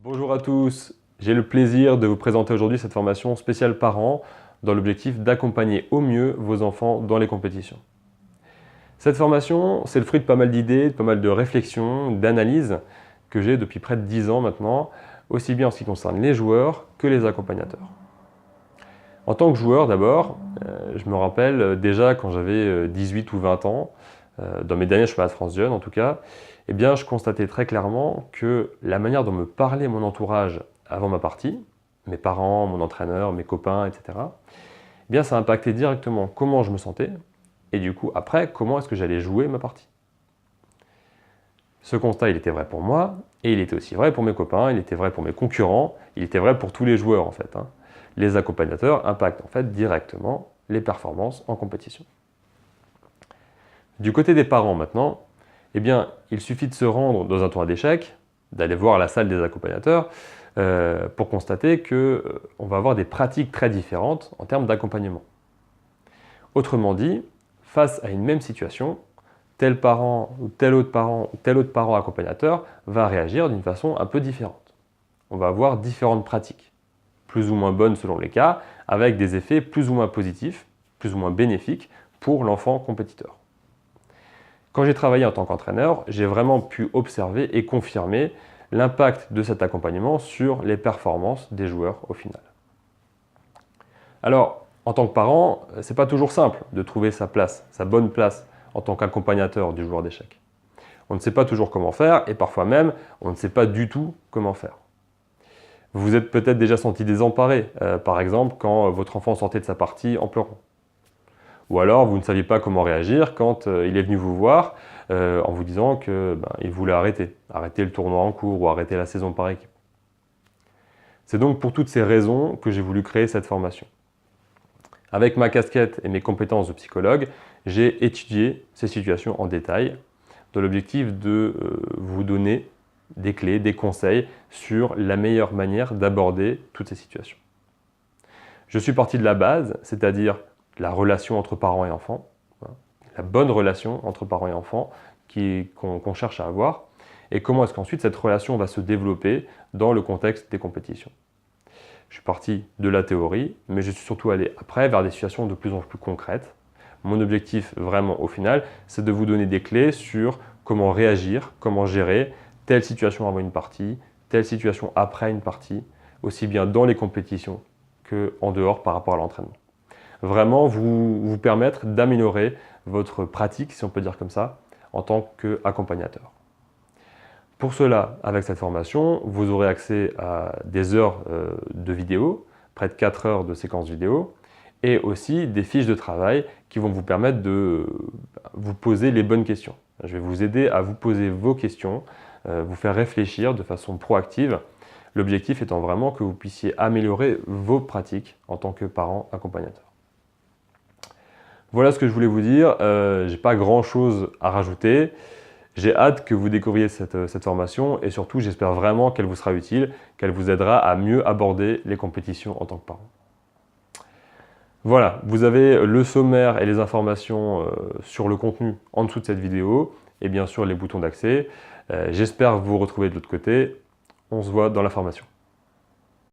Bonjour à tous, j'ai le plaisir de vous présenter aujourd'hui cette formation spéciale parents dans l'objectif d'accompagner au mieux vos enfants dans les compétitions. Cette formation, c'est le fruit de pas mal d'idées, de pas mal de réflexions, d'analyses que j'ai depuis près de 10 ans maintenant, aussi bien en ce qui concerne les joueurs que les accompagnateurs. En tant que joueur d'abord, je me rappelle déjà quand j'avais 18 ou 20 ans, dans mes derniers championnats de France Jeunes en tout cas, eh bien, je constatais très clairement que la manière dont me parlait mon entourage avant ma partie, mes parents, mon entraîneur, mes copains, etc., eh bien, ça impactait directement comment je me sentais et du coup, après, comment est-ce que j'allais jouer ma partie. Ce constat, il était vrai pour moi et il était aussi vrai pour mes copains, il était vrai pour mes concurrents, il était vrai pour tous les joueurs en fait. Les accompagnateurs impactent en fait directement les performances en compétition. Du côté des parents maintenant, eh bien, il suffit de se rendre dans un tournoi d'échecs, d'aller voir la salle des accompagnateurs, pour constater qu'on va avoir des pratiques très différentes en termes d'accompagnement. Autrement dit, face à une même situation, tel parent ou tel autre parent accompagnateur va réagir d'une façon un peu différente. On va avoir différentes pratiques, plus ou moins bonnes selon les cas, avec des effets plus ou moins positifs, plus ou moins bénéfiques pour l'enfant compétiteur. Quand j'ai travaillé en tant qu'entraîneur, j'ai vraiment pu observer et confirmer l'impact de cet accompagnement sur les performances des joueurs au final. Alors, en tant que parent, ce n'est pas toujours simple de trouver sa place, sa bonne place en tant qu'accompagnateur du joueur d'échecs. On ne sait pas toujours comment faire et parfois même, on ne sait pas du tout comment faire. Vous vous êtes peut-être déjà senti désemparé, par exemple quand votre enfant sortait de sa partie en pleurant. Ou alors, vous ne saviez pas comment réagir quand il est venu vous voir en vous disant qu'il voulait arrêter le tournoi en cours ou arrêter la saison par équipe. C'est donc pour toutes ces raisons que j'ai voulu créer cette formation. Avec ma casquette et mes compétences de psychologue, j'ai étudié ces situations en détail dans l'objectif de vous donner des clés, des conseils sur la meilleure manière d'aborder toutes ces situations. Je suis parti de la base, c'est-à-dire la relation entre parents et enfants, la bonne relation entre parents et enfants qu'on cherche à avoir, et comment est-ce qu'ensuite cette relation va se développer dans le contexte des compétitions. Je suis parti de la théorie, mais je suis surtout allé après vers des situations de plus en plus concrètes. Mon objectif vraiment au final, c'est de vous donner des clés sur comment réagir, comment gérer telle situation avant une partie, telle situation après une partie, aussi bien dans les compétitions qu'en dehors par rapport à l'entraînement. Vraiment vous permettre d'améliorer votre pratique, si on peut dire comme ça, en tant qu'accompagnateur. Pour cela, avec cette formation, vous aurez accès à des heures de vidéos, près de 4 heures de séquences vidéo, et aussi des fiches de travail qui vont vous permettre de vous poser les bonnes questions. Je vais vous aider à vous poser vos questions, vous faire réfléchir de façon proactive, l'objectif étant vraiment que vous puissiez améliorer vos pratiques en tant que parent accompagnateur. Voilà ce que je voulais vous dire, je n'ai pas grand chose à rajouter. J'ai hâte que vous découvriez cette formation et surtout j'espère vraiment qu'elle vous sera utile, qu'elle vous aidera à mieux aborder les compétitions en tant que parent. Voilà, vous avez le sommaire et les informations sur le contenu en dessous de cette vidéo et bien sûr les boutons d'accès. J'espère vous retrouver de l'autre côté. On se voit dans la formation.